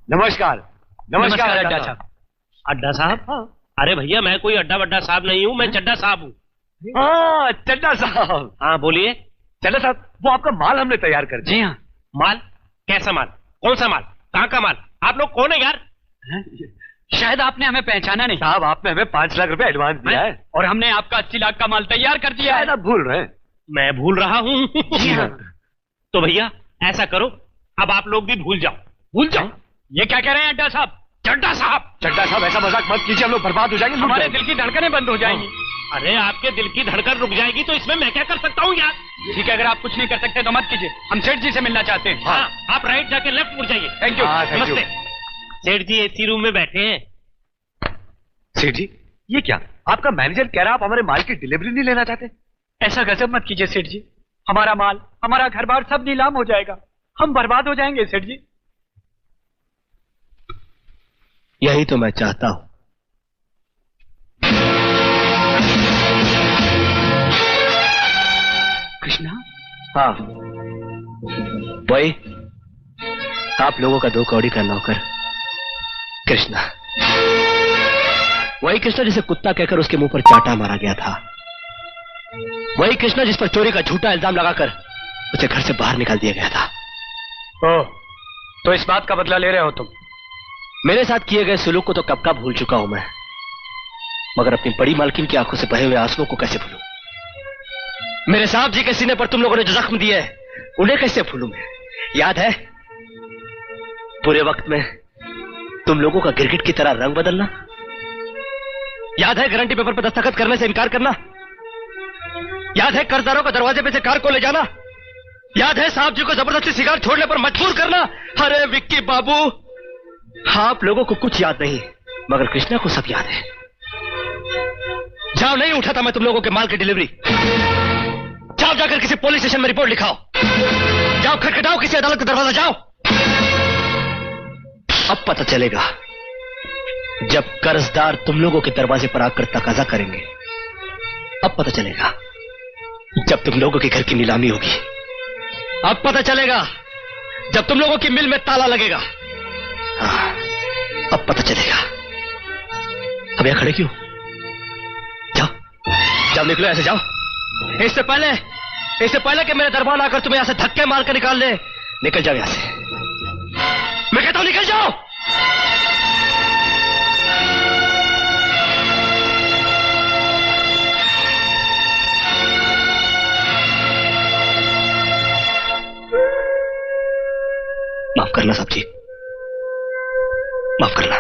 नमस्कार। नमस्कार अड्डा साहब। अड्डा साहब? हाँ। अरे भैया मैं कोई अड्डा वड्डा साहब नहीं हूँ, मैं चड्डा साहब हूँ। हाँ, चड्डा साहब। हाँ बोलिए। चड्डा साहब, वो आपका माल हमने तैयार कर दिया। जी हाँ। माल? कैसा माल? कौन सा माल? कहाँ का माल? आप लोग कौन है यार? शायद आपने हमें पहचाना नहीं। साहब, आपने हमें 5 लाख रुपए एडवांस दिया है और हमने आपका 80 लाख का माल तैयार कर दिया है। आप भूल रहे हैं। मैं भूल रहा हूँ? जी हाँ। तो भैया ऐसा करो, अब आप लोग भी भूल जाओ। भूल जाओ। ये क्या कह रहे हैं अड्डा साहब? चड्डा साहब। चड्डा साहब, ऐसा मजाक मत कीजिए, हम लोग बर्बाद हो जाएंगे। हमारे दिल की धड़कनें बंद हो जाएंगी। अरे आपके दिल की धड़कन रुक जाएगी तो इसमें मैं क्या कर सकता हूँ यार? ठीक है, अगर आप कुछ नहीं कर सकते तो मत कीजिए। हम सेठ जी से मिलना चाहते हैं। हाँ, आप राइट जाके लेफ्ट मुड़ जाइए। Thank you. नमस्ते। सेठ जी एसी रूम में बैठे हैं। सेठ जी, ये क्या? आपका मैनेजर कह रहा आप हमारे माल की डिलीवरी नहीं लेना चाहते? ऐसा गजब मत कीजिए सेठ जी। हमारा माल, हमारा घर बार सब नीलाम हो जाएगा। हम बर्बाद हो जाएंगे सेठ जी। यही तो मैं चाहता हूं। कृष्णा? हाँ, वही आप लोगों का 2 कौड़ी का नौकर कृष्णा। वही कृष्णा जिसे कुत्ता कहकर उसके मुंह पर चांटा मारा गया था। वही कृष्णा जिस पर चोरी का झूठा इल्जाम लगाकर उसे घर से बाहर निकाल दिया गया था। ओह, तो इस बात का बदला ले रहे हो तुम? मेरे साथ किए गए सुलूक को तो कब का भूल चुका हूं मैं, मगर अपनी बड़ी मालकिन की आंखों से बहे हुए आंसुओं को कैसे भूलूं? मेरे साहब जी के सीने पर तुम लोगों ने जो जख्म दिए उन्हें कैसे भूलूं मैं? याद है बुरे वक्त में तुम लोगों का गिरगिट की तरह रंग बदलना? याद है गारंटी पेपर पर दस्तखत करने से इनकार करना? याद है कर्जदारों को दरवाजे पे से कार को ले जाना? याद है साहब जी को जबरदस्ती सिगारेट छोड़ने पर मजबूर करना? अरे विक्की बाबू, आप लोगों को कुछ याद नहीं, मगर कृष्णा को सब याद है। जाओ, नहीं उठा था मैं तुम लोगों के माल की डिलीवरी। जाओ, जाकर किसी पुलिस स्टेशन में रिपोर्ट लिखाओ। जाओ, खटखटाओ किसी अदालत का दरवाजा, जाओ। अब पता चलेगा जब कर्जदार तुम लोगों के दरवाजे पर आकर तकाजा करेंगे। अब पता चलेगा जब तुम लोगों के घर की नीलामी होगी। अब पता चलेगा जब तुम लोगों की मिल में ताला लगेगा। हाँ, अब पता चलेगा। अब यहां खड़े क्यों? जाओ, जाओ, निकलो, ऐसे जाओ। इससे पहले कि मेरे दरबार आकर तुम्हें यहां से धक्के मारकर निकाल ले, निकल जाओ यहां से। मैं कहता हूं निकल जाओ। माफ करना साहब जी, माफ करना।